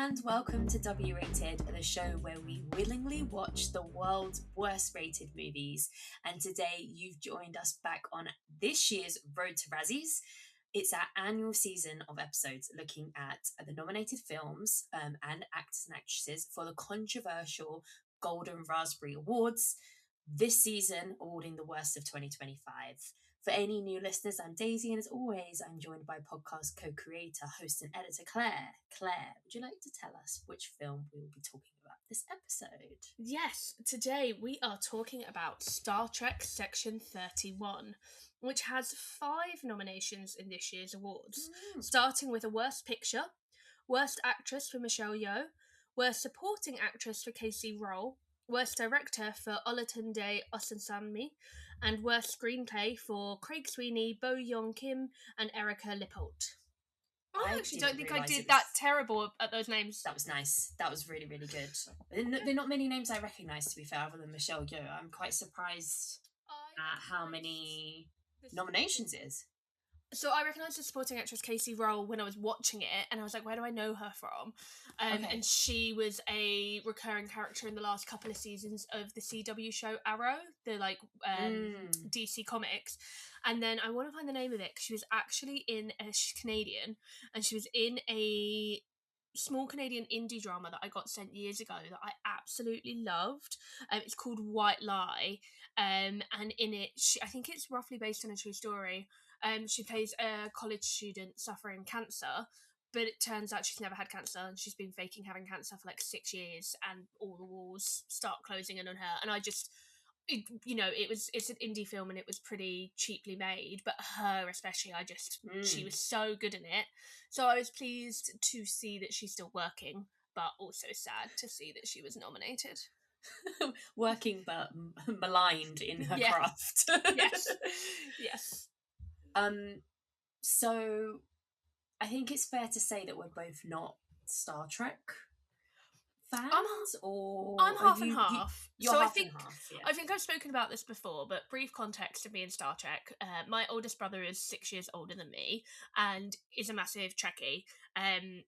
and welcome to W Rated, the show where we willingly watch the world's worst rated movies. And today you've joined us back on this year's Road to Razzies. It's our annual season of episodes looking at the nominated films and actors and actresses for the controversial Golden Raspberry Awards. This season, awarding the worst of 2025. For any new listeners, I'm Daisy, and as always, I'm joined by podcast co-creator, host and editor Claire. Claire, would you like to tell us which film we will be talking about this episode? Yes, today we are talking about Star Trek Section 31, which has 5 nominations in this year's awards, starting with a Worst Picture, Worst Actress for Michelle Yeoh, Worst Supporting Actress for Casey Roll, Worst Director for Olatunde Osunsanmi, and Worst Screenplay for Craig Sweeney, Bo Young Kim, and Erica Lippold. I actually don't think I did that terrible at those names. That was nice. That was really, really good. There are not many names I recognise, to be fair, other than Michelle Yeoh. I'm quite surprised at how many nominations it is. So I recognised the supporting actress Casey Roll when I was watching it, and I was like, where do I know her from? And she was a recurring character in the last couple of seasons of the CW show Arrow, the DC Comics. And then I want to find the name of it, because she was actually she's Canadian, and she was in a small Canadian indie drama that I got sent years ago that I absolutely loved. It's called White Lie, and in it, I think it's roughly based on a true story. She plays a college student suffering cancer, but it turns out she's never had cancer, and she's been faking having cancer for like 6 years, and all the walls start closing in on her. And it's an indie film, and it was pretty cheaply made, but her especially, she was so good in it. So I was pleased to see that she's still working, but also sad to see that she was nominated. Working but maligned in her craft. Yes. So I think it's fair to say that we're both not Star Trek fans, I'm half and half. I think I've spoken about this before, but brief context of me in Star Trek. My oldest brother is 6 years older than me and is a massive Trekkie.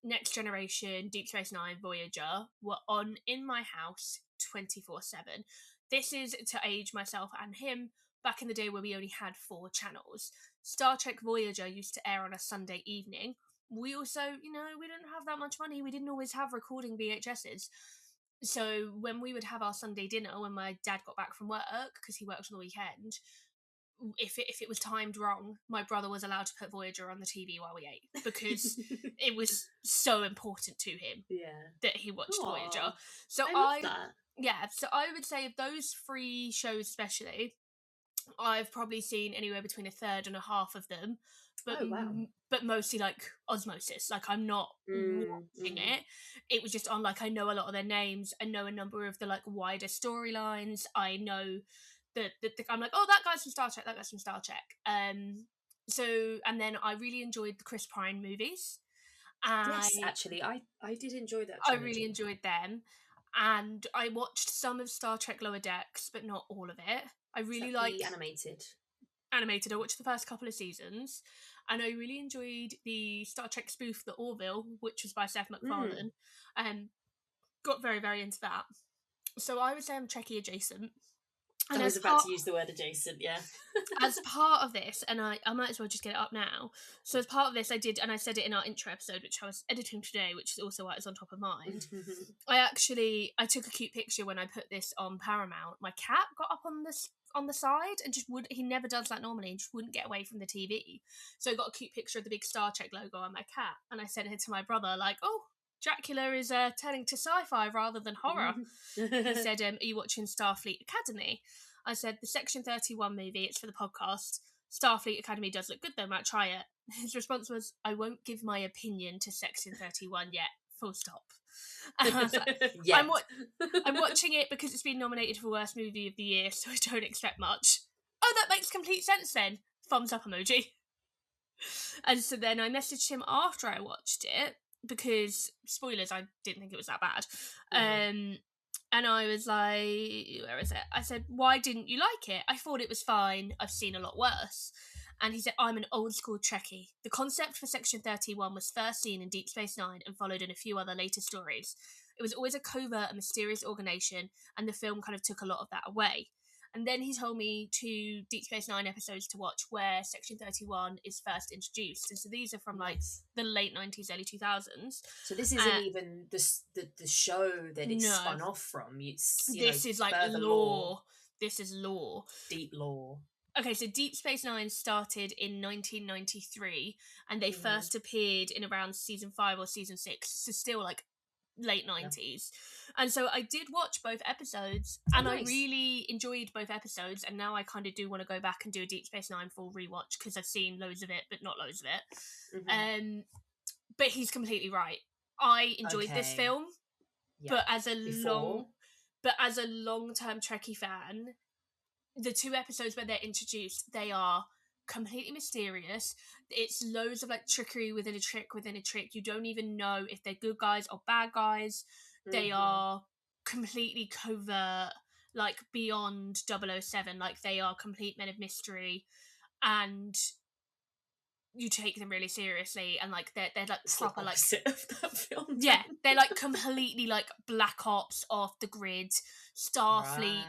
Next Generation, Deep Space Nine, Voyager were on in my house 24/7. This is to age myself and him back in the day where we only had 4 channels. Star Trek Voyager used to air on a Sunday evening. We also, we didn't have that much money. We didn't always have recording VHSs. So when we would have our Sunday dinner, when my dad got back from work, because he worked on the weekend, if it was timed wrong, my brother was allowed to put Voyager on the TV while we ate, because it was so important to him that he watched Voyager. So I love that. Yeah, so I would say of those 3 shows especially, I've probably seen anywhere between a third and a half of them, but mostly like osmosis. Like, I'm not watching it. It was just on, like, I know a lot of their names. I know a number of the like wider storylines. I know that I'm like, oh, that guy's from Star Trek. That guy's from Star Trek. So, and then I really enjoyed the Chris Pine movies. Yes, actually, I did enjoy that. I really enjoyed them. And I watched some of Star Trek Lower Decks, but not all of it. I really liked animated. I watched the first couple of seasons, and I really enjoyed the Star Trek spoof, The Orville, which was by Seth MacFarlane, and got very, very into that. So I would say I'm Trekkie adjacent. And I was about to use the word adjacent, yeah. As part of this, and I might as well just get it up now. So as part of this, I did, and I said it in our intro episode, which I was editing today, which is also why it's on top of mind. I took a cute picture when I put this on Paramount. My cat got up on the side and he never does that normally, and just wouldn't get away from the TV. So I got a cute picture of the big Star Trek logo on my cat, and I sent it to my brother, like, oh, Dracula is turning to sci-fi rather than horror. He said, are you watching Starfleet Academy? I said, the Section 31 movie, it's for the podcast. Starfleet Academy does look good though, might try it. His response was, I won't give my opinion to Section 31 yet, full stop. And I was like, I'm watching it because it's been nominated for Worst Movie of the Year, so I don't expect much. Oh, that makes complete sense then. Thumbs up emoji. And so then I messaged him after I watched it, because, spoilers, I didn't think it was that bad. And I was like, where is it? I said, why didn't you like it? I thought it was fine. I've seen a lot worse. And he said, I'm an old school Trekkie. The concept for Section 31 was first seen in Deep Space Nine and followed in a few other later stories. It was always a covert and mysterious organisation, and the film kind of took a lot of that away. And then he told me 2 Deep Space Nine episodes to watch where Section 31 is first introduced. And so these are from like the late 90s, early 2000s. So this isn't even the show that it's spun off from. It's, this is like lore. This is lore. Deep lore. Okay, so Deep Space Nine started in 1993, and they first appeared in around season 5 or season 6, so still like late 90s. And so I did watch both episodes, and I really enjoyed both episodes, and now I kind of do want to go back and do a Deep Space Nine full rewatch, because I've seen loads of it, but not loads of it. But he's completely right. I enjoyed this film, but as a long-term Trekkie fan, the 2 episodes where they're introduced, they are completely mysterious. It's loads of like trickery within a trick within a trick. You don't even know if they're good guys or bad guys. They are completely covert, like beyond 007. Like they are complete men of mystery, and you take them really seriously, and like they're like it's proper the like of that film. Yeah, they're like completely like Black Ops off the grid. Starfleet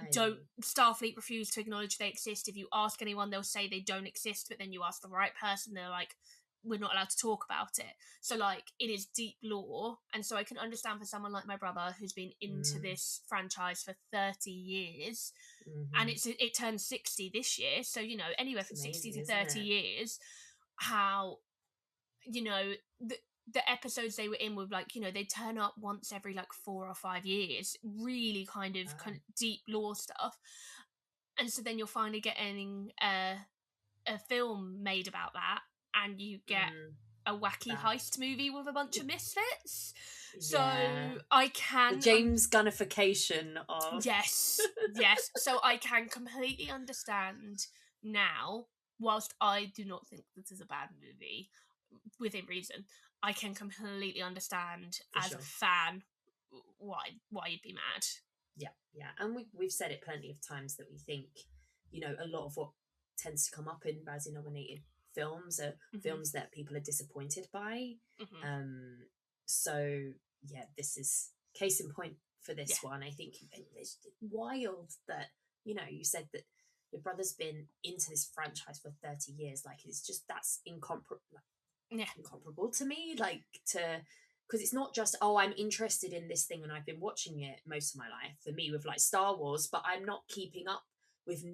refuse to acknowledge they exist. If you ask anyone, they'll say they don't exist, but then you ask the right person, they're like, we're not allowed to talk about it. So like it is deep lore, and so I can understand for someone like my brother who's been into this franchise for 30 years, and it turns 60 this year, so you know, anywhere from 60 to 30 years, how, you know, the episodes they were in were like, you know, they turn up once every like 4 or 5 years, really kind of deep lore stuff. And so then you're finally getting a film made about that, and you get a wacky heist movie with a bunch of misfits. So I can the James Gunnification of yes. So I can completely understand now, whilst I do not think this is a bad movie within reason, I can completely understand a fan why you'd be mad. Yeah, and we've said it plenty of times that we think, you know, a lot of what tends to come up in Razzie nominated films are films that people are disappointed by. So yeah, this is case in point for this one. I think it's wild that, you know, you said that your brother's been into this franchise for 30 years. Like, it's just, that's incomparable to me, like, because it's not just, oh, I'm interested in this thing and I've been watching it most of my life. For me, with like Star Wars, but I'm not keeping up with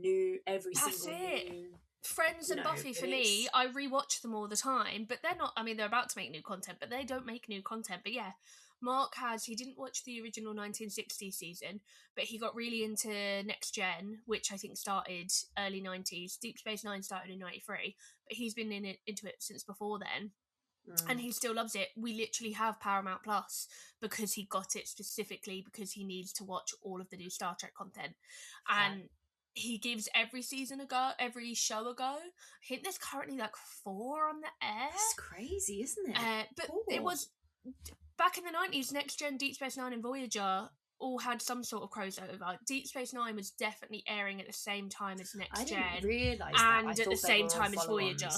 Friends and Buffy, for me, I rewatch them all the time, but they're not, I mean, they're about to make new content, but they don't make new content. But yeah, Mark he didn't watch the original 1960 season, but he got really into Next Gen, which I think started early 90s. Deep Space Nine started in 93, but he's been into it since before then. And he still loves it. We literally have Paramount Plus because he got it specifically because he needs to watch all of the new Star Trek content. And he gives every season a go, every show a go. I think there's currently like 4 on the air. That's crazy, isn't it? But it was back in the 90s, Next Gen, Deep Space Nine and Voyager all had some sort of crossover. Deep Space Nine was definitely airing at the same time as Next Gen. I didn't realise that. And at the same time as Voyager.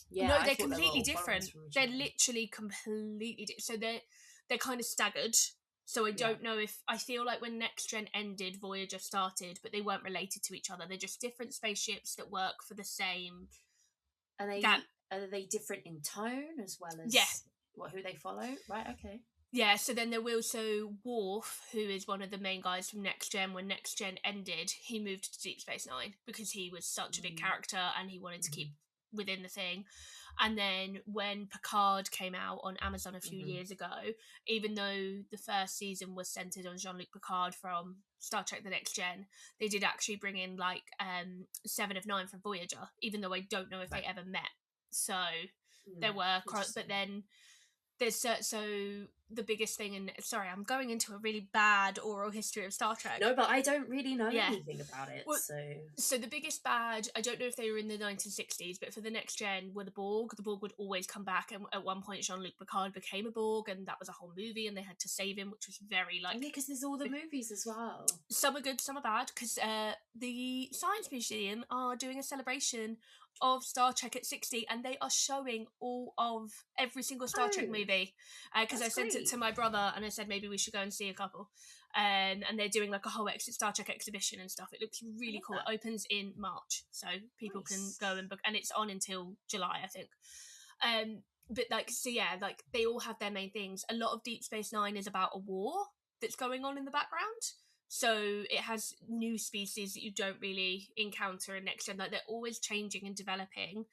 Yeah, no, they're completely different. They're literally completely different. So they're kind of staggered. So I don't know if, I feel like when Next Gen ended, Voyager started, but they weren't related to each other. They're just different spaceships that work for the same. Are they different in tone as well as who they follow? Right, okay. Yeah, so then there was also Worf, who is one of the main guys from Next Gen. When Next Gen ended, he moved to Deep Space Nine because he was such a big character and he wanted to keep within the thing. And then when Picard came out on Amazon a few years ago, even though the first season was centered on Jean-Luc Picard from Star Trek The Next Gen, they did actually bring in like 7 of 9 from Voyager, even though I don't know if they ever met. So there were but then there's so the biggest thing, and sorry, I'm going into a really bad oral history of Star Trek. No, but I don't really know Yeah. anything about it, Well, so... So the biggest bad, I don't know if they were in the 1960s, but for the next gen were the Borg. The Borg would always come back, and at one point Jean-Luc Picard became a Borg, and that was a whole movie, and they had to save him, which was very, like... Yeah, because there's all the movies as well. Some are good, some are bad, because the Science Museum are doing a celebration of Star Trek at 60, and they are showing all of every single Star Trek movie, because I sent it to my brother and I said maybe we should go and see a couple, and they're doing like a whole Star Trek exhibition and stuff. It looks really cool. It opens in March, so people can go and book, and it's on until July, I think. But like, so yeah, like they all have their main things. A lot of Deep Space Nine is about a war that's going on in the background. So it has new species that you don't really encounter in Next Gen. Like they're always changing and developing.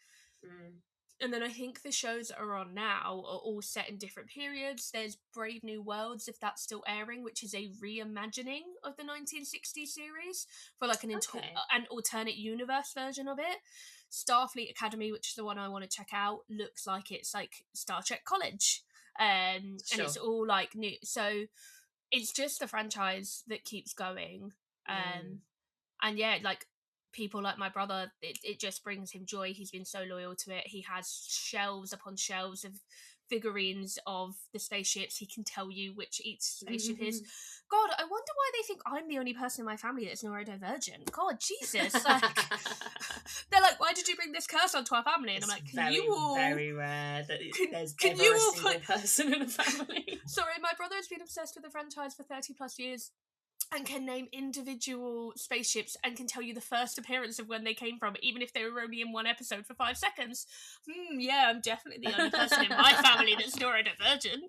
And then I think the shows that are on now are all set in different periods. There's Brave New Worlds, if that's still airing, which is a reimagining of the 1960s series for like an alternate universe version of it. Starfleet Academy, which is the one I want to check out, looks like it's like Star Trek College. And it's all like new. So it's just a franchise that keeps going. And yeah, like people like my brother, it just brings him joy. He's been so loyal to it. He has shelves upon shelves of figurines of the spaceships. He can tell you which each spaceship is. God, I wonder why they think I'm the only person in my family that's neurodivergent. God, Jesus. Like, they're like, why did you bring this curse onto our family? And I'm like, very rare that there's ever a single person in a family. Sorry, my brother has been obsessed with the franchise for 30 plus years and can name individual spaceships and can tell you the first appearance of when they came from, even if they were only in one episode for 5 seconds. Yeah, I'm definitely the only person in my family that's neurodivergent.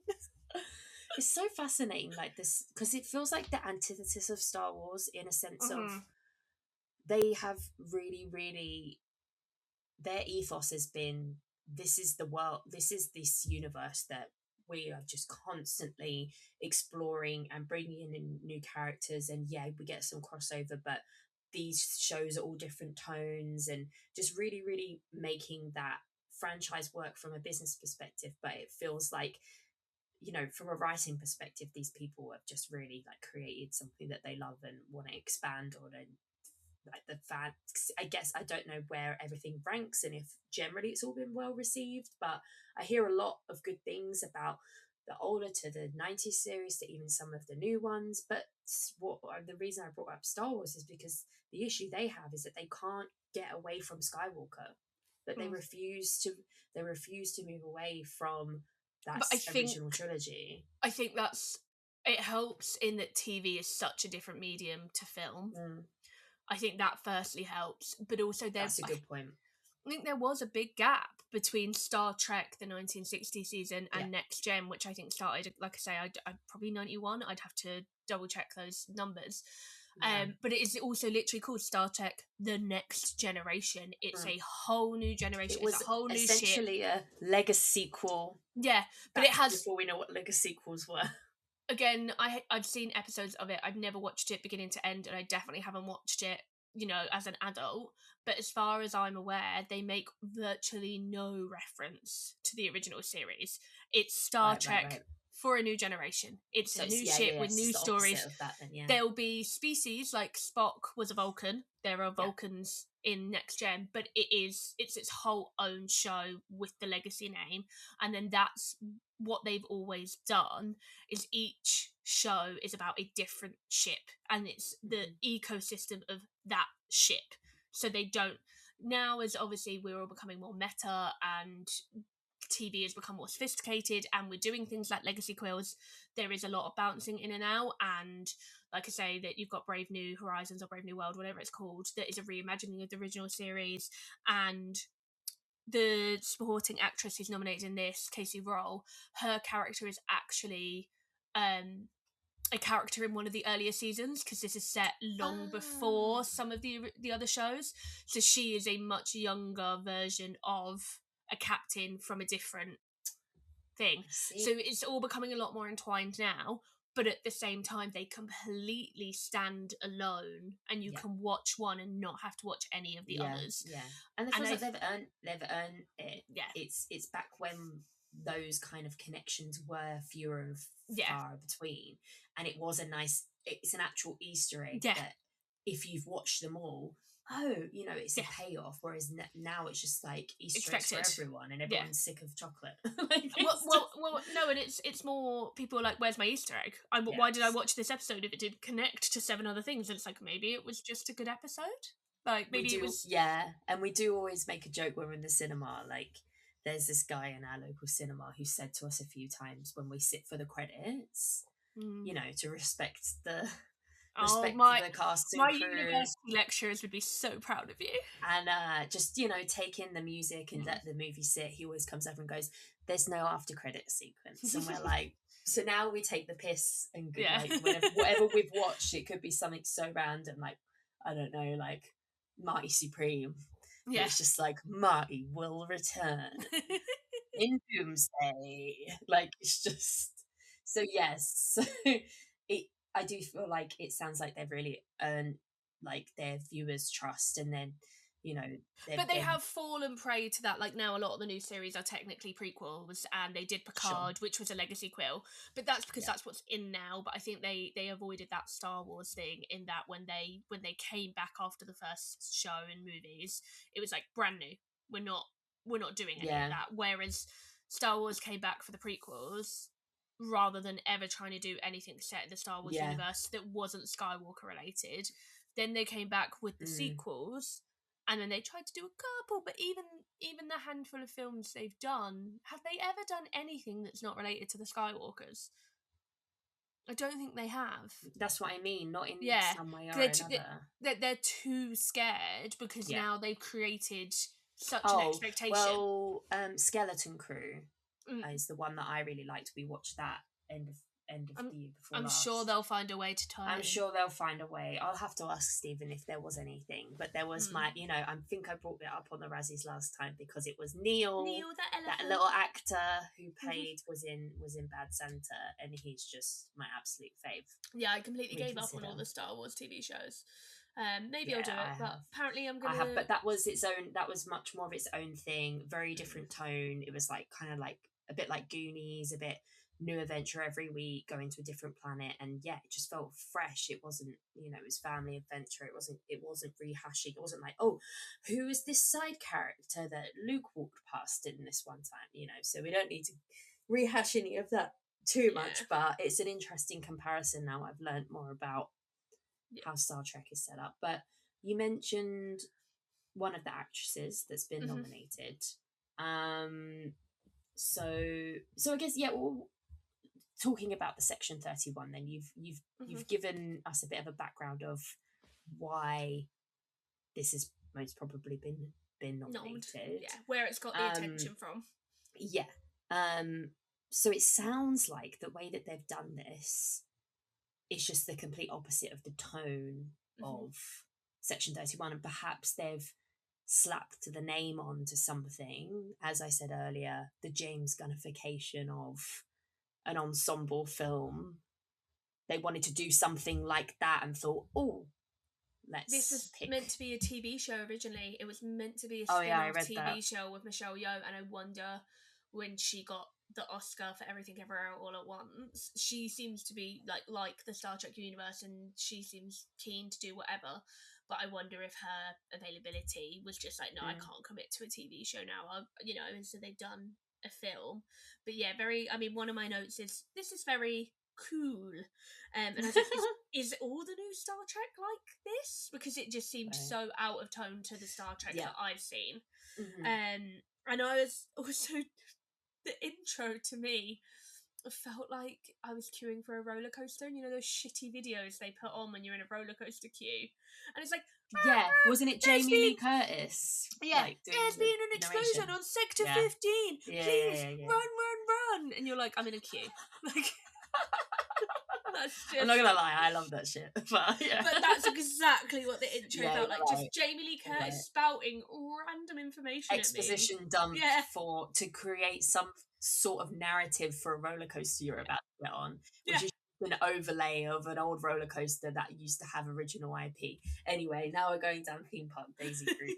It's so fascinating, like this, because it feels like the antithesis of Star Wars in a sense of they have really, really, their ethos has been, this is the world, this is this universe that we are just constantly exploring and bringing in new characters. And yeah, we get some crossover, but these shows are all different tones and just really, really making that franchise work from a business perspective. But it feels like, you know, from a writing perspective, these people have just really like created something that they love and want to expand on. And like the facts, I guess I don't know where everything ranks and if generally it's all been well received, but I hear a lot of good things about the older to the 90s series to even some of the new ones. But the reason I brought up Star Wars is because the issue they have is that they can't get away from Skywalker, that they refuse to move away from that original trilogy. I think it helps in that TV is such a different medium to film. I think that firstly helps, but also that's a good point. I think there was a big gap between Star Trek, the 1960 season, and Next Gen, which I think started, like I say, I'd probably 91. I'd have to double check those numbers. But it is also literally called Star Trek: The Next Generation. It's a whole new generation. It was it's a whole new essentially a legacy sequel. Yeah, but it has before we know what legacy sequels were. Again, I've seen episodes of it. I've never watched it beginning to end, and I definitely haven't watched it, you know, as an adult. But as far as I'm aware, they make virtually no reference to the original series. It's Star Trek for a new generation. It's a new ship with new stories. There'll be species like Spock was a Vulcan. There are Vulcans in Next Gen, but it's its whole own show with the legacy name. And then that's what they've always done, is each show is about a different ship, and it's the ecosystem of that ship. So they don't, now as obviously we're all becoming more meta and TV has become more sophisticated and we're doing things like legacy quills, there is a lot of bouncing in and out. And like I say, that you've got Brave New Horizons or Brave New World, whatever it's called, that is a reimagining of the original series. And the supporting actress who's nominated in this, Casey Roll, her character is actually a character in one of the earlier seasons, because this is set long before some of the other shows. So she is a much younger version of a captain from a different thing. So it's all becoming a lot more entwined now, but at the same time they completely stand alone, and you can watch one and not have to watch any of the others. And the thing is, they've earned it. It's back when those kind of connections were fewer and Yeah. far between, and it was it's an actual Easter egg Yeah. that if you've watched them all, oh, it's Yeah. a payoff. Whereas now it's just like Easter eggs for Expected. everyone, and Yeah. everyone's sick of chocolate. Like, well, no, and it's more people are like, where's my Easter egg? Why did I Yes. watch this episode if it did connect to 7 other things? And it's like, maybe it was just a good episode. Like, maybe it was. Yeah, and we do always make a joke when we're in the cinema. Like, there's this guy in our local cinema who said to us a few times when we sit for the credits, to respect the the cast and my crew. university lecturers would be so proud of you. And just take in the music and let the movie sit. He always comes over and goes, "There's no after credit sequence," and we're like, so now we take the piss and like whatever we've watched, it could be something so random, like, I don't know, like Marty Supreme. Yeah, it's just like, Marty will return in Doomsday. Like, it's just so, yes. I do feel like it sounds like they've really earned like their viewers' trust, and then but they have fallen prey to that. Like, now a lot of the new series are technically prequels, and they did Picard, which was a legacy quill, but that's because that's what's in now. But I think they avoided that Star Wars thing in that when they came back after the first show and movies, it was like brand new. We're not doing any of that. Whereas Star Wars came back for the prequels rather than ever trying to do anything set in the Star Wars universe that wasn't Skywalker related. Then they came back with the sequels, and then they tried to do a couple, but even the handful of films they've done, have they ever done anything that's not related to the Skywalkers? I don't think they have. That's what I mean, not in some way or another. They're too scared because now they've created such an expectation. Well, Skeleton Crew is the one that I really liked. We watched that end of the year before. I'm sure they'll find a way to tie. I'm sure they'll find a way. I'll have to ask Stephen if there was anything, but there was I think I brought it up on the Razzies last time because it was Neil, that little actor who played was in Bad Santa, and he's just my absolute fave. Yeah, I completely gave up on all the Star Wars TV shows. Maybe I'll do it, but apparently I'm gonna. But that was its own. That was much more of its own thing. Very different tone. It was like kind of like a bit like Goonies, a bit new adventure every week, going to a different planet, and it just felt fresh. It wasn't, it was family adventure. It wasn't rehashing. It wasn't like, oh, who is this side character that Luke walked past in this one time, so we don't need to rehash any of that too much. But it's an interesting comparison now. I've learned more about how Star Trek is set up. But you mentioned one of the actresses that's been nominated. So I guess talking about the Section 31, then you've given us a bit of a background of why this has most probably been nominated. Where it's got the attention from. So it sounds like the way that they've done this is just the complete opposite of the tone of Section 31, and perhaps they've slapped the name onto something, as I said earlier, the James Gunnification of an ensemble film. They wanted to do something like that and thought, this was meant to be a TV show originally. It was meant to be a spin-off TV show with Michelle Yeoh, and I wonder when she got the Oscar for Everything Everywhere All at Once, she seems to be like the Star Trek universe, and she seems keen to do whatever. But I wonder if her availability was just like, no, I can't commit to a TV show now. And so they've done a film. But one of my notes is, this is very cool. And I was like, is all the new Star Trek like this? Because it just seemed so out of tone to the Star Trek that I've seen. And I was also, the intro to me felt like I was queuing for a roller coaster, and those shitty videos they put on when you're in a roller coaster queue, and it's like, wasn't it Jamie Lee Curtis? There's been an explosion on Sector 15. Please run, and you're like, I'm in a queue. I'm not gonna lie, I love that shit. But that's exactly what the intro felt like. Just Jamie Lee Curtis spouting random information. Exposition dump to create some sort of narrative for a roller coaster you're about to get on, which is an overlay of an old roller coaster that used to have original IP. Anyway, now we're going down theme park Daisy Crew.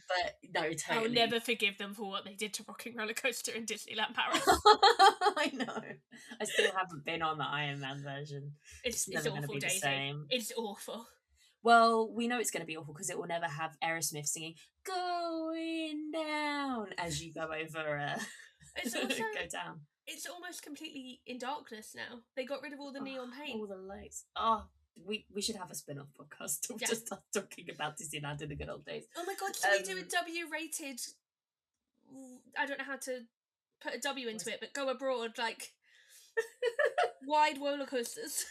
But no, totally. I'll never forgive them for what they did to Rocking Roller Coaster in Disneyland Paris. I know. I still haven't been on the Iron Man version. It's never going to awful, be Daisy. the same. It's awful. Well, we know it's going to be awful because it will never have Aerosmith singing "Going Down" as you go over. It's also go down. It's almost completely in darkness now. They got rid of all the neon paint. All the lights. Oh, we should have a spin-off podcast of just us talking about Disneyland in the good old days. Oh my god, can we do a W-rated... I don't know how to put a W into it, but go abroad, like... wide roller coasters.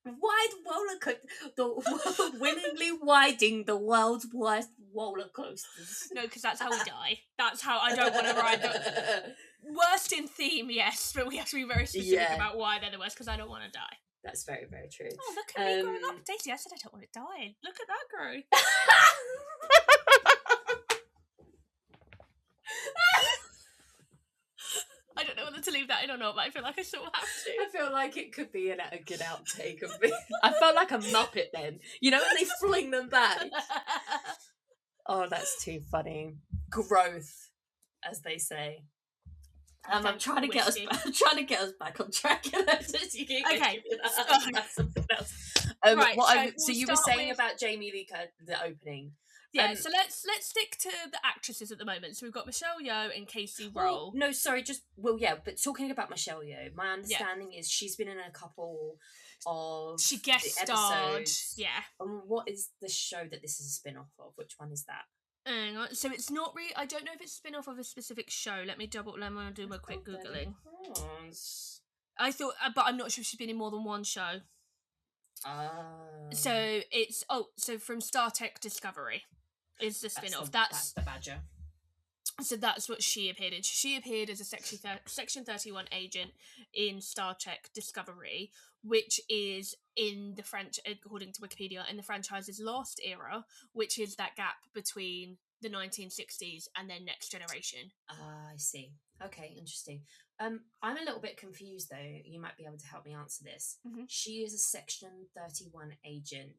Wide roller coaster. Willingly widening the world's worst roller coasters. No, because that's how we die. That's how I don't want to ride the... Worst in theme, yes, but we have to be very specific about why they're the worst, because I don't want to die. That's very, very true. Oh, look at me growing up, Daisy. I said I don't want to die. Look at that grow. I don't know whether to leave that in or not, but I feel like I still have to. I feel like it could be a good outtake of me. I felt like a Muppet then. You know when they fling them back? Oh, that's too funny. Growth, as they say. I'm trying to get us back on track. Okay. Something else. Right. So you were saying about Jamie Lee Curtis, the opening. Yeah, so let's stick to the actresses at the moment. So we've got Michelle Yeoh and Casey Roll. No, sorry, but talking about Michelle Yeoh, my understanding is she's been in a couple of she guest starred. Yeah. What is the show that this is a spin-off of? Which one is that? Hang on. So it's not really. I don't know if it's a spin-off of a specific show. Let me do my quick googling. I thought, but I'm not sure if she's been in more than one show. So it's so from Star Trek Discovery is the spin-off. That's the Badger. So that's what she appeared in. She appeared as a Section 31 agent in Star Trek Discovery, which is in the according to Wikipedia, in the franchise's last era, which is that gap between the 1960s and then Next Generation. I see. Okay, interesting. I'm a little bit confused though. You might be able to help me answer this. Mm-hmm. She is a Section 31 agent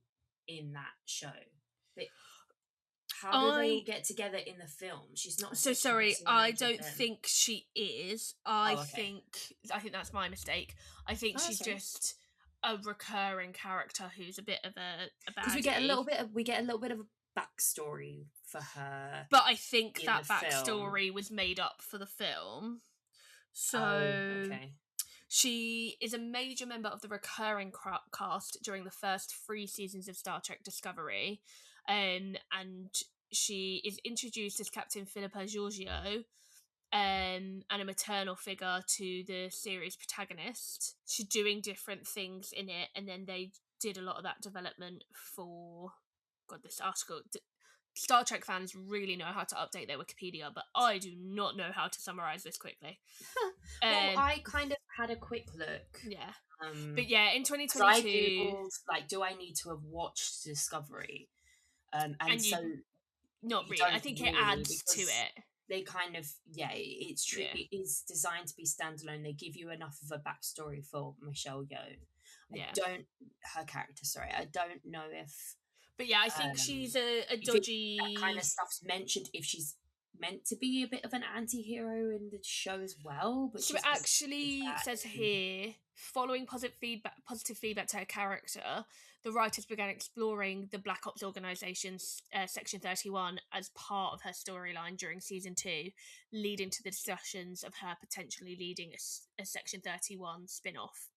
in that show. But how do they all get together in the film? She's not. So sorry, I don't think she is. I think that's my mistake. I think she's just a recurring character who's a bit of a baddie. Because we get a little bit of a backstory for her. But I think that backstory was made up for the film. So she is a major member of the recurring cast during the first 3 seasons of Star Trek Discovery. And she is introduced as Captain Philippa Giorgio, and a maternal figure to the series protagonist. She's doing different things in it, and then they did a lot of that development for... God, this article... Star Trek fans really know how to update their Wikipedia, but I do not know how to summarise this quickly. Well, I kind of had a quick look. Yeah. But yeah, in 2022... I googled, do I need to have watched Discovery? And so... Not really. I think it adds to it. They kind of... Yeah, it's true. Yeah. It is designed to be standalone. They give you enough of a backstory for Michelle Yeoh. Her character, sorry. I don't know if... But yeah, I think she's a dodgy... That kind of stuff's mentioned if she's meant to be a bit of an anti-hero in the show as well. But so it actually says here, following positive feedback to her character, the writers began exploring the Black Ops organisation's Section 31 as part of her storyline during season 2, leading to the discussions of her potentially leading a Section 31 spin-off.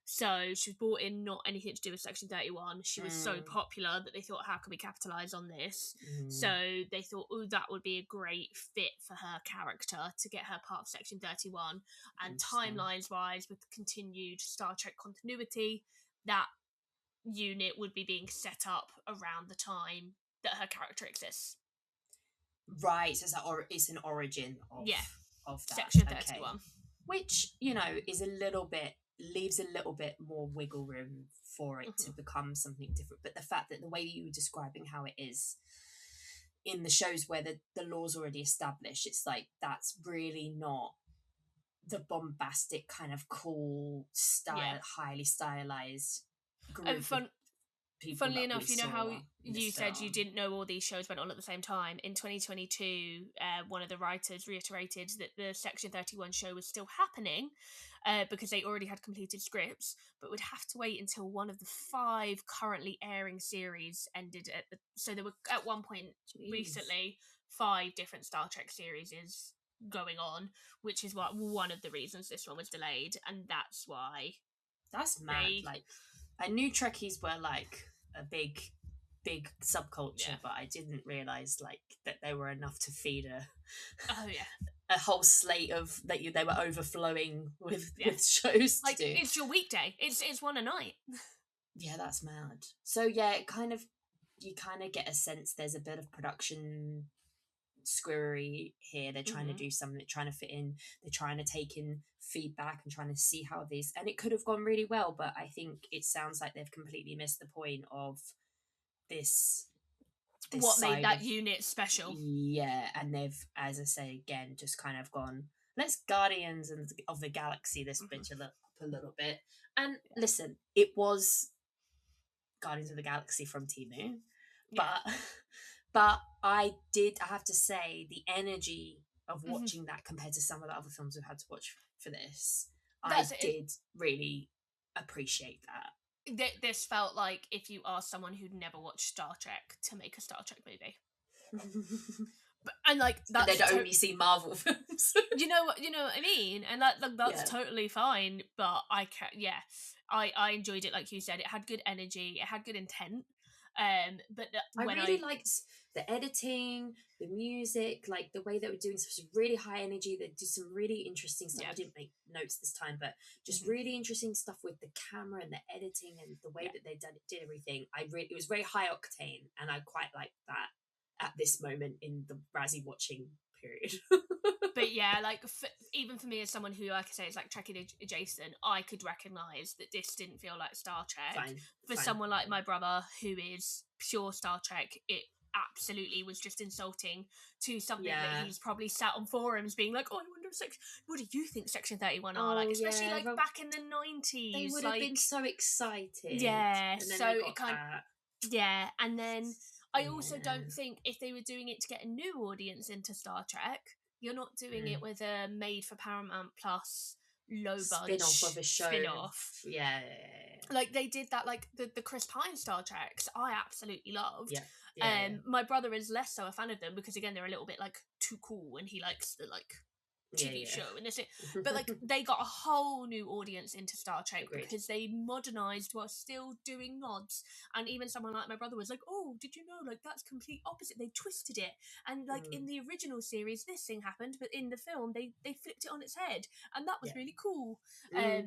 So she was brought in not anything to do with Section 31. She was so popular that they thought, how can we capitalise on this? So they thought, that would be a great fit for her character to get her part of Section 31. And timelines-wise, with continued Star Trek continuity, that unit would be being set up around the time that her character exists. Right, so it's an origin of that. Section 31. Which, is leaves a little bit more wiggle room for it to become something different. But the fact that the way you were describing how it is in the shows where the law's already established, it's like that's really not the bombastic kind of cool Yeah. style, highly stylized And group of people funnily that we enough, you know how saw in this you said you film. didn't know all these shows went on at the same time? In 2022, one of the writers reiterated that the Section 31 show was still happening because they already had completed scripts, but would have to wait until one of the 5 currently airing series ended at the. So there were, at one point Jeez. recently, 5 different Star Trek series is going on, which is what one of the reasons this one was delayed, and that's why That's mad. Like, I knew Trekkies were like a big subculture, but I didn't realize like that they were enough to feed a whole slate of that they were overflowing with shows to do. It's your weekday. It's one a night. Yeah, that's mad. So yeah, you kind of get a sense there's a bit of production squirrery here. They're trying to do something, they're trying to fit in, they're trying to take in feedback and trying to see how these, and it could have gone really well, but I think it sounds like they've completely missed the point of this what made that unit special. Yeah, and they've, as I say again, just kind of gone, let's Guardians of the Galaxy this bitch up a little bit. And listen, it was Guardians of the Galaxy from Timu, but I have to say the energy of watching that compared to some of the other films we've had to watch for this, I did really appreciate that. This felt like if you asked someone who'd never watched Star Trek to make a Star Trek movie. And like that's they'd only see Marvel films. you know what I mean? And that's totally fine, but I enjoyed it. Like you said, it had good energy, it had good intent. But I really liked the editing, the music, like the way that we're doing such really high energy. They did some really interesting stuff. I didn't make notes this time, but just really interesting stuff with the camera and the editing and the way that they did everything. It was very high octane, and I quite liked that at this moment in the Razzie watching period. But yeah, like even for me as someone who, like I say, is like Trekkie adjacent, I could recognise that this didn't feel like Star Trek. For someone like my brother who is pure Star Trek, it absolutely was just insulting to something that he's probably sat on forums being like, oh, I wonder what do you think Section 31 are like, especially like back in the 90s. They would have been so excited. Yeah, so it kind of, and then I also don't think if they were doing it to get a new audience into Star Trek, you're not doing it with a made for Paramount Plus low budget spin-off of a show. Spin-off. Yeah. Like they did that, like the Chris Pine Star Treks, I absolutely loved. My brother is less so a fan of them because again they're a little bit like too cool and he likes the like TV show and this, but like they got a whole new audience into Star Trek because they modernized while still doing nods. And even someone like my brother was like, oh, did you know, like that's complete opposite, they twisted it, and like in the original series this thing happened, but in the film they flipped it on its head, and that was really cool. They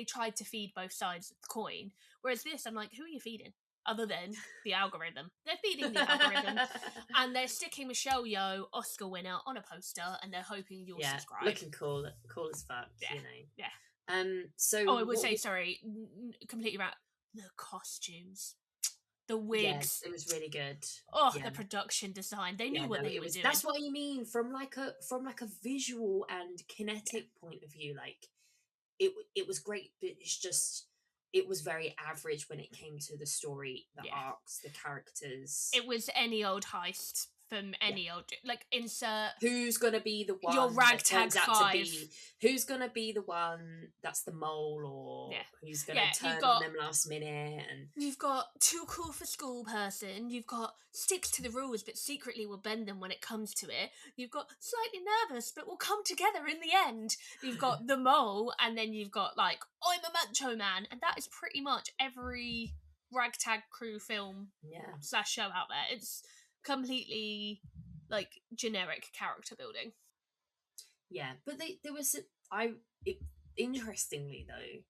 tried to feed both sides of the coin, whereas this, I'm like, who are you feeding other than the algorithm? They're feeding the algorithm, and they're sticking Michelle Yeoh, Oscar winner, on a poster, and they're hoping you'll subscribe. Looking cool as fuck. You know. So I would say, sorry, completely right. The costumes, the wigs, it was really good. The production design, they knew what they were doing. That's what I mean, from like a visual and kinetic point of view. Like it was great, but it's just, it was very average when it came to the story, the arcs, the characters. It was any old heist from any old, like, insert who's gonna be the one, your ragtag five, who's gonna be the one that's the mole, or who's gonna turn on them last minute. And you've got too cool for school person, you've got sticks to the rules but secretly will bend them when it comes to it, you've got slightly nervous but will come together in the end, you've got the mole, and then you've got like, I'm a macho man. And that is pretty much every ragtag crew film / show out there. It's completely like generic character building. But there was interestingly though,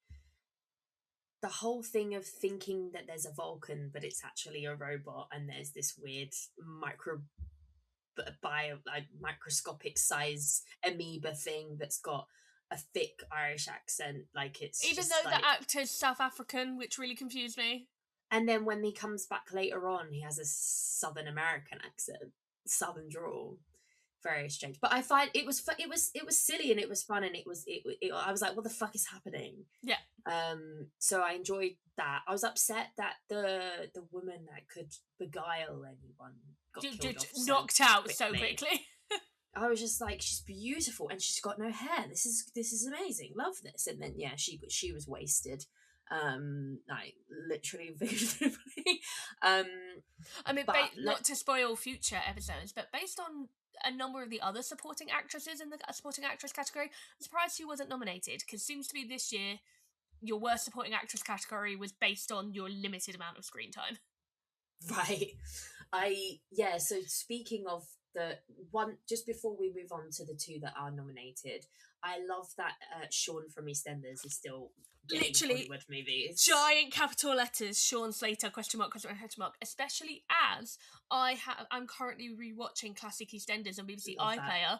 the whole thing of thinking that there's a Vulcan but it's actually a robot, and there's this weird microscopic size amoeba thing that's got a thick Irish accent, like it's even though the actor's South African, which really confused me. And then when he comes back later on, he has a Southern American accent, Southern drawl. very strange. But I find it was silly and it was fun and I was like, what the fuck is happening? Yeah. So I enjoyed that. I was upset that the woman that could beguile anyone got killed off knocked out so quickly. I was just like, she's beautiful and she's got no hair. This is amazing. Love this. And then yeah, she was wasted. Like literally figuratively. I mean, not to spoil future episodes, but based on a number of the other supporting actresses in the supporting actress category, I'm surprised she wasn't nominated, because seems to be this year your worst supporting actress category was based on your limited amount of screen time. Right. So speaking of the one, just before we move on to the two that are nominated, I love that Sean from EastEnders is still literally Hollywood movies. Giant capital letters, Sean Slater, question mark, especially as I'm currently rewatching classic EastEnders on BBC iPlayer.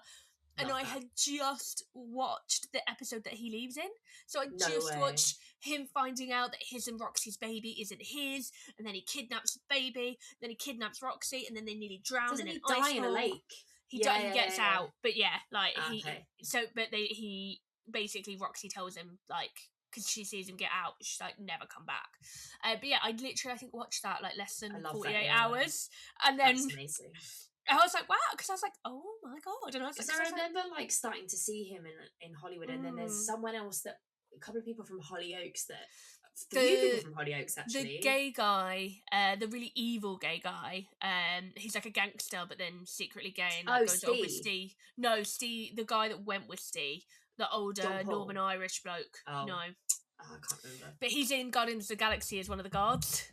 And I had just watched the episode that he leaves in. So I watched him finding out that his and Roxy's baby isn't his, and then he kidnaps the baby, then he kidnaps Roxy, and then they nearly drown. Doesn't in he an die ice in a lake? He gets out, but yeah, like okay. he basically, Roxy tells him, like, because she sees him get out, she's like, never come back. But yeah, I think watched that like less than 48 hours, and then that's amazing. I was like, wow, because I was like, oh my god. And I was like, I remember like starting to see him in Hollywood, and then there's someone else that a couple of people from Hollyoaks people from Hollyoaks actually. The gay guy, the really evil gay guy, he's like a gangster, but then secretly gay and goes on with Steve. No, Steve, the guy that went with Steve, the older Northern Irish bloke. Oh. No. I can't remember. But he's in Guardians of the Galaxy as one of the guards.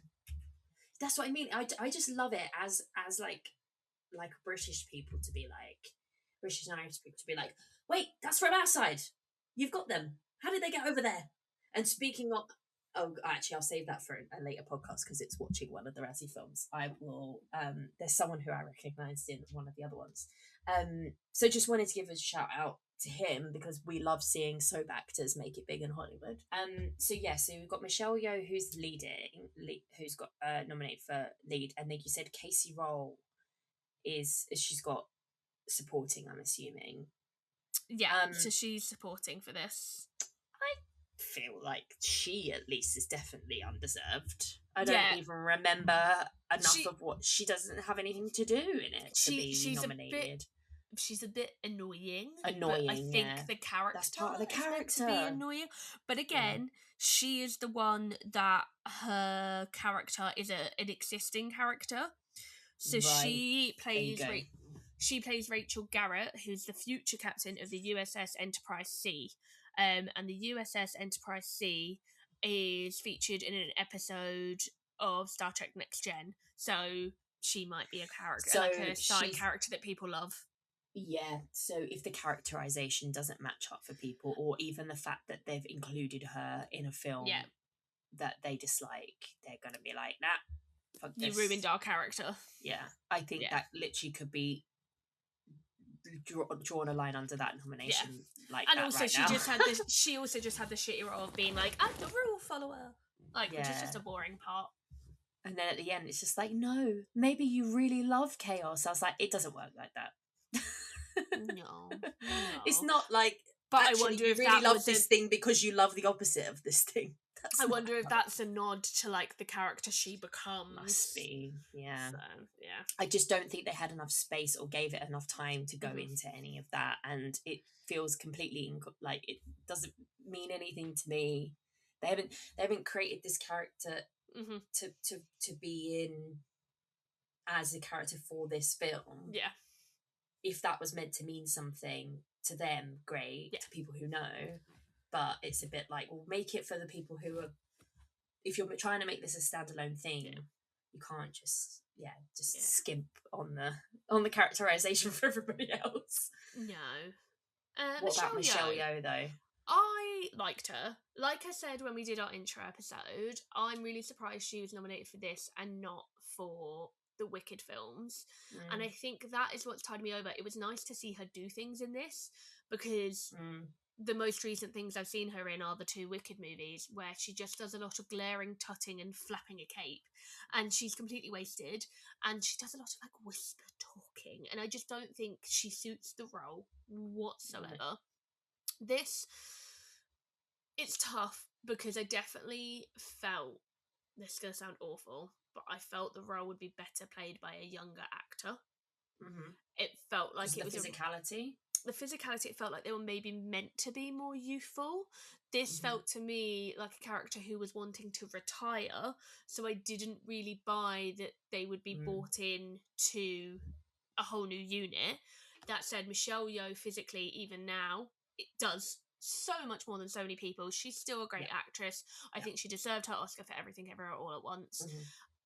That's what I mean. I just love it as like British people to be like, British and Irish people to be like, wait, that's from outside. You've got them. How did they get over there? And speaking of, actually, I'll save that for a later podcast because it's watching one of the Razzie films. I will. There's someone who I recognised in one of the other ones. So just wanted to give a shout out to him because we love seeing soap actors make it big in Hollywood. So we've got Michelle Yeoh who's who's got nominated for lead, and like you said, Casey Roll she's got supporting, I'm assuming. Yeah, so she's supporting for this. I feel like she at least is definitely undeserved. I don't even remember enough of what she doesn't have anything to do in it to be nominated. She's a bit annoying. But I think the character that's part of the character to be annoying. But again, she is the one that her character is an existing character. So she plays Rachel Garrett, who's the future captain of the USS Enterprise C. And the USS Enterprise C is featured in an episode of Star Trek Next Gen. So she might be a character, like a side character that people love. Yeah, so if the characterization doesn't match up for people, or even the fact that they've included her in a film that they dislike, they're going to be like, nah. You ruined our character. Yeah, I think that literally could be drawn a line under that nomination. Like, and that also right she also just had the shitty role of being like, I'm the rule follower, which is just a boring part. And then at the end, it's just like, no, maybe you really love chaos. I was like, it doesn't work like that. No, it's not like. But actually, I wonder if you really love this thing because you love the opposite of this thing. I wonder if that's a nod to like the character she becomes. Must be, yeah. So, yeah. I just don't think they had enough space or gave it enough time to go into any of that, and it feels completely like it doesn't mean anything to me. They haven't created this character to be in as a character for this film. Yeah. If that was meant to mean something to them, great. To people who know. But it's a bit like, well, make it for the people who are. If you're trying to make this a standalone thing, you can't just skimp on the characterization for everybody else. No. What about Michelle Yeoh though? I liked her. Like I said when we did our intro episode, I'm really surprised she was nominated for this and not for the Wicked films. And I think that is what's tied me over. It was nice to see her do things in this because the most recent things I've seen her in are the 2 Wicked movies, where she just does a lot of glaring tutting and flapping a cape, and she's completely wasted, and she does a lot of like whisper talking, and I just don't think she suits the role whatsoever. This, it's tough because I definitely felt, this is going to sound awful, but I felt the role would be better played by a younger actor. Mm-hmm. It felt like Just it the was physicality. the physicality, it felt like they were maybe meant to be more youthful. This Mm-hmm. felt to me like a character who was wanting to retire, so I didn't really buy that they would be brought in to a whole new unit. That said, Michelle Yeoh physically, even now, it does so much more than so many people. She's still a great actress. I think she deserved her Oscar for Everything Everywhere All at Once.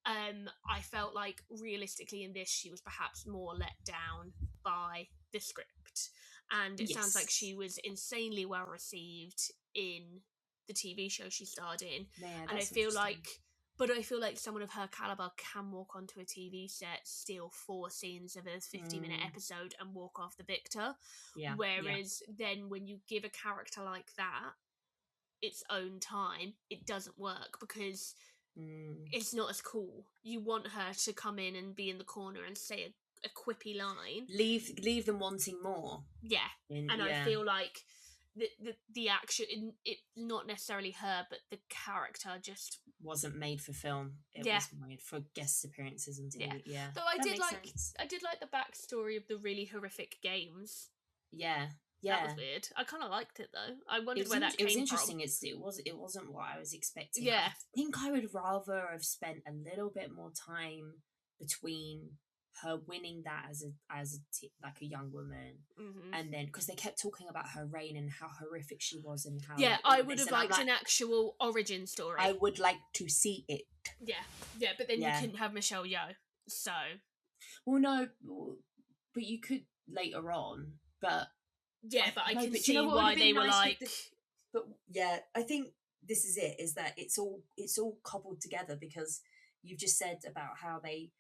I felt like realistically in this she was perhaps more let down by the script, and it sounds like she was insanely well received in the TV show she starred in. Yeah, And that's interesting. I feel like someone of her caliber can walk onto a TV set, steal 4 scenes of a 50-minute episode, and walk off the victor. Yeah. Whereas then when you give a character like that its own time, it doesn't work because it's not as cool. You want her to come in and be in the corner and say a quippy line. Leave them wanting more. Yeah. And I feel like the action, it's not necessarily her, but the character just wasn't made for film. It was made for guest appearances on TV. Yeah. Though I That did makes like sense. I did like the backstory of the really horrific games. Yeah. That was weird. I kind of liked it though. I wondered where that It was came interesting. from. It wasn't what I was expecting. Yeah. I think I would rather have spent a little bit more time between her winning that like a young woman, and then because they kept talking about her reign and how horrific she was and how I would have liked an actual origin story. I would like to see it. Yeah, but then you couldn't have Michelle Yeoh, so well, no, but you could later on, but but I can see why they were like. But yeah, I think this is it. Is that it's all cobbled together because you've just said about how they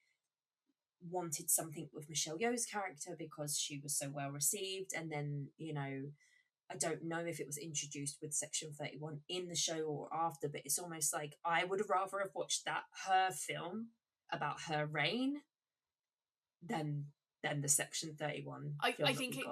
wanted something with Michelle Yeoh's character because she was so well received, and then I don't know if it was introduced with Section 31 in the show or after, but it's almost like I would rather have watched her film about her reign than the Section 31 film. I think it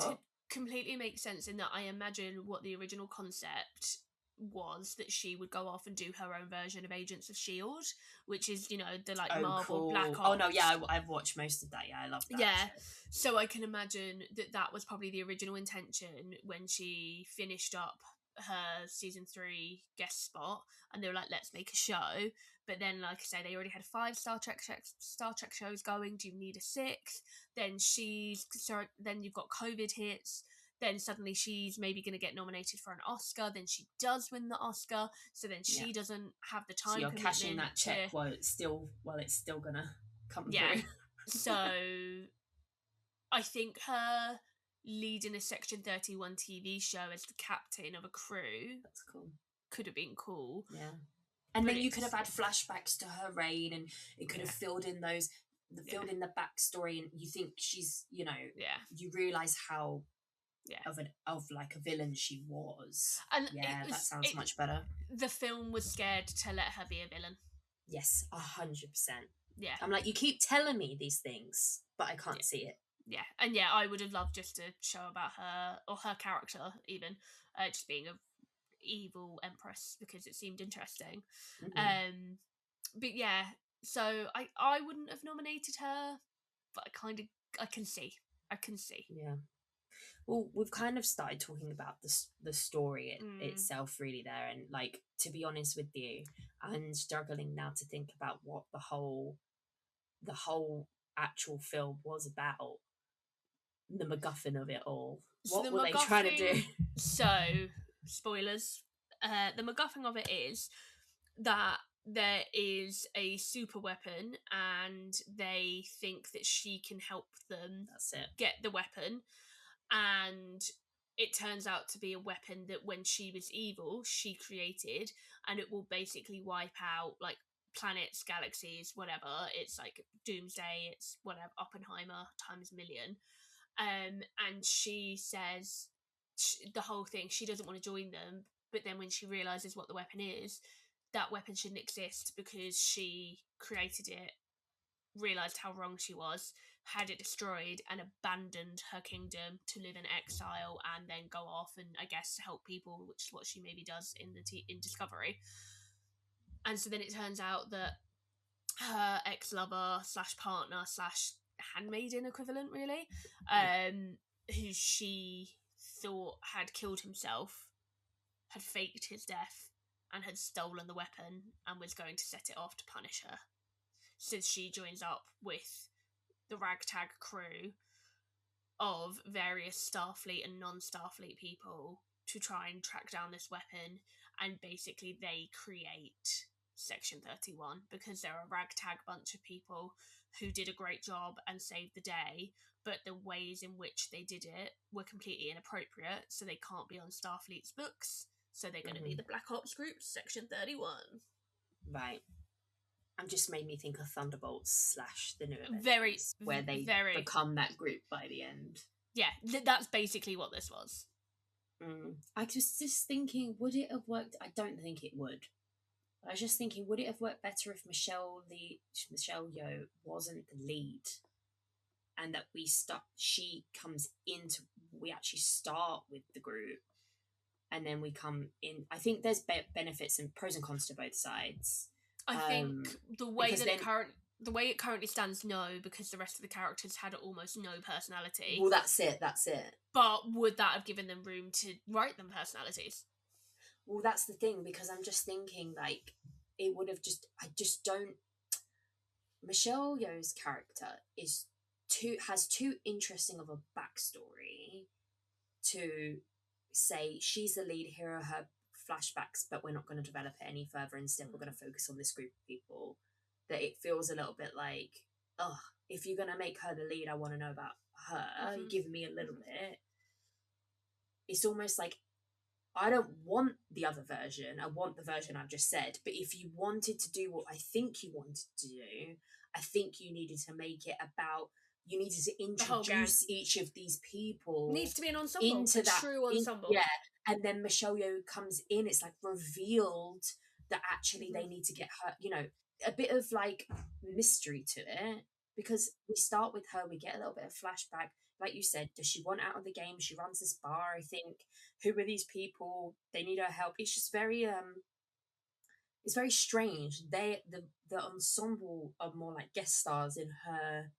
completely makes sense in that I imagine what the original concept was, that she would go off and do her own version of Agents of S.H.I.E.L.D., which is, the like Marvel Black Ops. Oh no, yeah, I've watched most of that. Yeah, I love that. Yeah, so I can imagine that was probably the original intention when she finished up her season 3 guest spot, and they were like, let's make a show. But then, like I say, they already had 5 Star Trek shows going. Do you need a 6th? Then then you've got COVID hits. Then suddenly she's maybe going to get nominated for an Oscar. Then she does win the Oscar. So then she doesn't have the time. So you're cashing that check while it's still gonna come through. So I think her leading a Section 31 TV show as the captain of a crew, that's cool. Could have been cool. Yeah. And then you could have had flashbacks to her reign, and it could have filled in in the backstory, and you think she's, you realise how of like a villain she was. And that sounds much better. The film was scared to let her be a villain. Yes, 100%. Yeah. I'm like, you keep telling me these things, but I can't see it. Yeah, and I would have loved just to show about her, or her character even, just being a evil empress, because it seemed interesting. But yeah, so I wouldn't have nominated her, but I can see. Yeah. Well, we've kind of started talking about the story itself really there, and like, to be honest with you, I'm struggling now to think about what the whole actual film was about. The MacGuffin of it all. What were they trying to do? So, spoilers. The MacGuffin of it is that there is a super weapon, and they think that she can help them get the weapon. And it turns out to be a weapon that when she was evil, she created, and it will basically wipe out like planets, galaxies, whatever. It's like Doomsday, it's whatever, Oppenheimer times a million. And she says the whole thing, she doesn't want to join them, but then when she realizes what the weapon is, that weapon shouldn't exist because she created it, realized how wrong she was, had it destroyed, and abandoned her kingdom to live in exile and then go off and, I guess, help people, which is what she maybe does in in Discovery. And so then it turns out that her ex-lover slash partner slash handmaiden equivalent, really, who she thought had killed himself, had faked his death and had stolen the weapon and was going to set it off to punish her. So she joins up with the ragtag crew of various Starfleet and non-Starfleet people to try and track down this weapon, and basically they create Section 31 because they're a ragtag bunch of people who did a great job and saved the day, but the ways in which they did it were completely inappropriate, so they can't be on Starfleet's books, so they're going to be the Black Ops group, Section 31. Right. And just made me think of Thunderbolts / the New Avengers, where they become that group by the end. Yeah, that's basically what this was. I was just thinking, would it have worked? I don't think it would. I was just thinking, would it have worked better if Michelle Yeoh wasn't the lead, and that she comes into, we actually start with the group, and then we come in. I think there's benefits and pros and cons to both sides. I think the way it currently stands, no, because the rest of the characters had almost no personality. Well, that's it. But would that have given them room to write them personalities? Well, that's the thing, because I'm just thinking, like, it would have I just don't. Michelle Yeoh's character has too interesting of a backstory to say she's the lead, here are her flashbacks, but we're not going to develop it any further. Instead, we're going to focus on this group of people. That it feels a little bit like, oh, if you're going to make her the lead, I want to know about her. You're giving me a little bit. It's almost like, I don't want the other version. I want the version I've just said. But if you wanted to do what I think you wanted to do, I think you needed to make it about, you needed to introduce each of these people. Needs to be an ensemble, into that true ensemble. Yeah, and then Michelle Yeoh comes in. It's like revealed that actually they need to get her, a bit of like mystery to it, because we start with her, we get a little bit of flashback. Like you said, does she want out of the game? She runs this bar, I think. Who are these people? They need her help. It's just very it's very strange. The ensemble are more like guest stars in her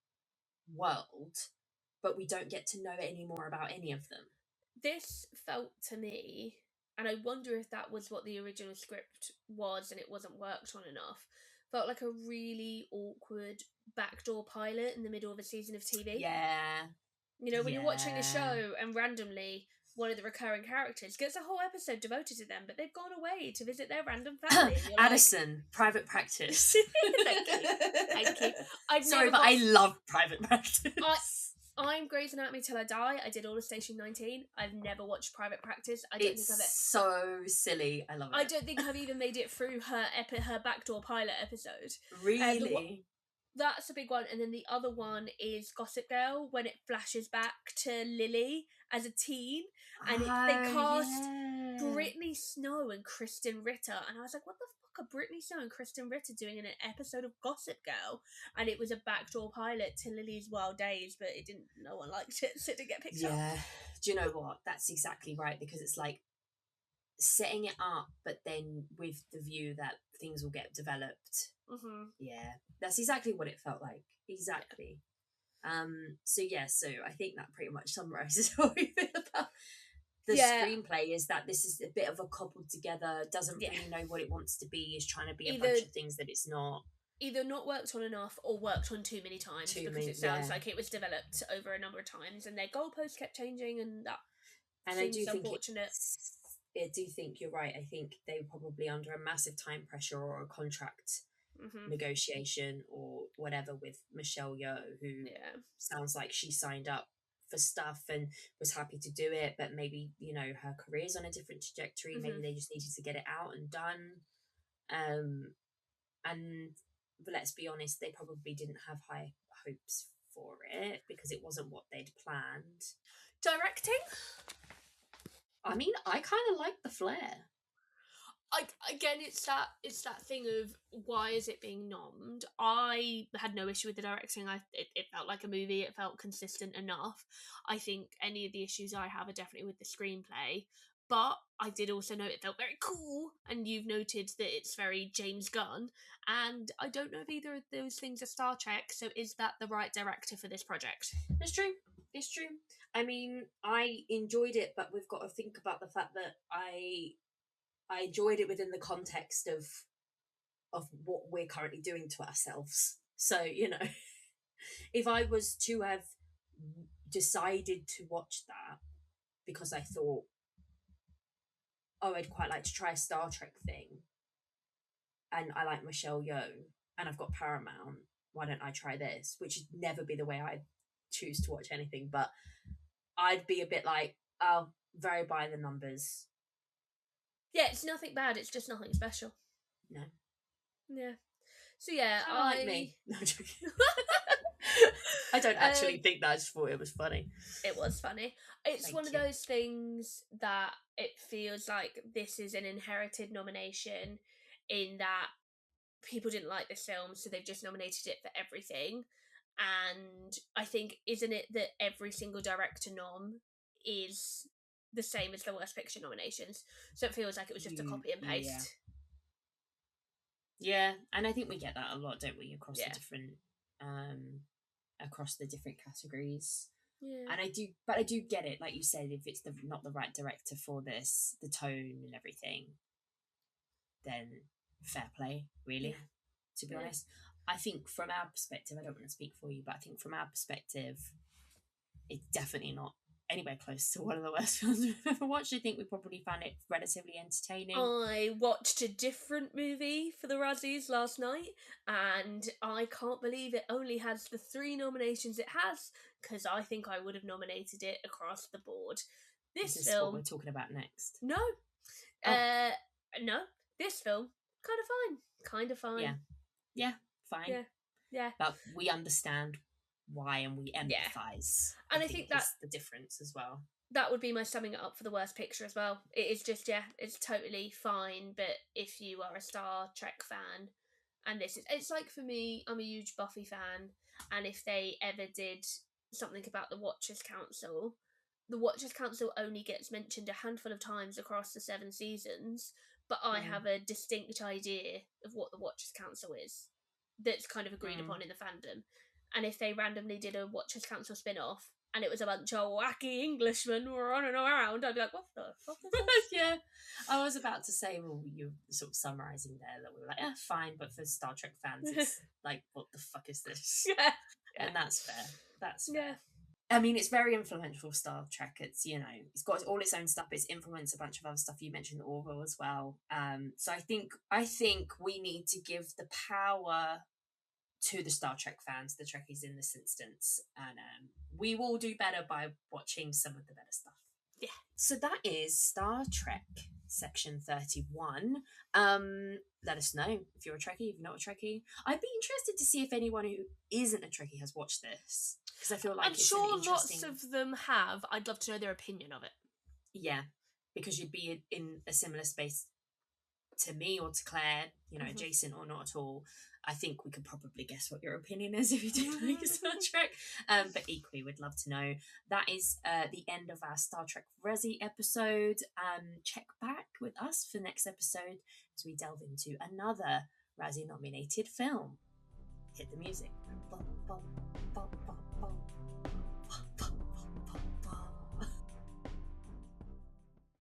world, but we don't get to know any more about any of them. This felt to me, and I wonder if that was what the original script was and it wasn't worked on enough, felt like a really awkward backdoor pilot in the middle of a season of TV. Yeah. When you're watching a show and randomly one of the recurring characters gets a whole episode devoted to them, but they've gone away to visit their random family. Addison, Private Practice. Thank you. I love Private Practice. I'm Grey's Anatomy till I die. I did all of Station 19. I've never watched Private Practice. I don't think I've so silly. I love it. I don't think I've even made it through her backdoor pilot episode. Really? That's a big one. And then the other one is Gossip Girl, when it flashes back to Lily as a teen, and they cast Brittany Snow and Kristen Ritter, and I was like, what the fuck are Brittany Snow and Kristen Ritter doing in an episode of Gossip Girl? And it was a backdoor pilot to Lily's Wild Days, but no one liked it, so it didn't get picked up. Yeah. Do you know what? That's exactly right, because it's like setting it up, but then with the view that things will get developed. Yeah, that's exactly what it felt like. Exactly. So I think that pretty much summarizes what we feel about the screenplay, is that this is a bit of a cobbled together, doesn't really know what it wants to be, is trying to be a bunch of things that it's not. Either not worked on enough or worked on too many times, because it sounds like it was developed over a number of times and their goalposts kept changing, and that seems unfortunate. I do think you're right. I think they were probably under a massive time pressure or a contract negotiation or whatever with Michelle Yeoh, who sounds like she signed up for stuff and was happy to do it, but maybe her career's on a different trajectory. Maybe they just needed to get it out and done. But let's be honest, they probably didn't have high hopes for it because it wasn't what they'd planned. Directing? I mean, I kind of like the flair. Again, it's that thing of why is it being nommed? I had no issue with the directing. It felt like a movie. It felt consistent enough. I think any of the issues I have are definitely with the screenplay. But I did also know it felt very cool, and you've noted that it's very James Gunn. And I don't know if either of those things are Star Trek. So is that the right director for this project? It's true. It's true. I mean, I enjoyed it, but we've got to think about the fact that I enjoyed it within the context of what we're currently doing to ourselves. So, you know, if I was to have decided to watch that because I thought, oh, I'd quite like to try a Star Trek thing, and I like Michelle Yeoh, and I've got Paramount, why don't I try this? Which would never be the way I'd choose to watch anything, but I'd be a bit like, oh, very by the numbers. Yeah, it's nothing bad. It's just nothing special. No. Yeah. So yeah, I like me. No, I'm joking. I don't actually think that. I just thought it was funny. It was funny. It's Thank one of you. those things that it feels like this is an inherited nomination in that people didn't like this film, so they've just nominated it for everything. And I think, isn't it that every single director nom is the same as the Worst Picture nominations? So it feels like it was just a copy and paste. Yeah, and I think we get that a lot, don't we, across the different categories. Yeah. And I do get it, like you said, if it's not the right director for this, the tone and everything, then fair play, really. Yeah. To be honest, I think from our perspective, I don't want to speak for you, but I think from our perspective, it's definitely not anywhere close to one of the worst films we've ever watched. I think we probably found it relatively entertaining. I watched a different movie for the Razzies last night, and I can't believe it only has the 3 nominations it has, because I think I would have nominated it across the board. This is film, what we're talking about next. No. No. This film, kind of fine. Yeah, fine. Yeah. But we understand why, and we empathise. And I think that's the difference as well. That would be my summing it up for the Worst Picture as well. It is just, it's totally fine, but if you are a Star Trek fan, and it's like, for me, I'm a huge Buffy fan, and if they ever did something about the Watchers Council, the Watchers Council only gets mentioned a handful of times across the 7 seasons, but I have a distinct idea of what the Watchers Council is that's kind of agreed upon in the fandom. And if they randomly did a Watchers Council spin-off and it was a bunch of wacky Englishmen who were running around, I'd be like, what the fuck is this? Yeah. I was about to say, well, you're sort of summarising there that we were like, fine, but for Star Trek fans, it's like, what the fuck is this? Yeah. And that's fair. That's fair. Yeah. I mean, it's very influential, Star Trek. It's, you know, it's got all its own stuff. It's influenced a bunch of other stuff. You mentioned the Orville as well. So I think we need to give the power to the Star Trek fans, the Trekkies in this instance, and we will do better by watching some of the better stuff. Yeah. So that is Star Trek section 31. Let us know if you're a Trekkie, if you're not a Trekkie. I'd be interested to see if anyone who isn't a Trekkie has watched this, because I feel like I'm sure lots of them have. I'd love to know their opinion of it. Yeah, because you'd be in a similar space to me or to Claire, you know, adjacent or not at all. I think we could probably guess what your opinion is if you do like Star Trek. But equally, we'd love to know. That is the end of our Star Trek Razzie episode. Check back with us for next episode as we delve into another Razzie-nominated film. Hit the music. Bum, bum.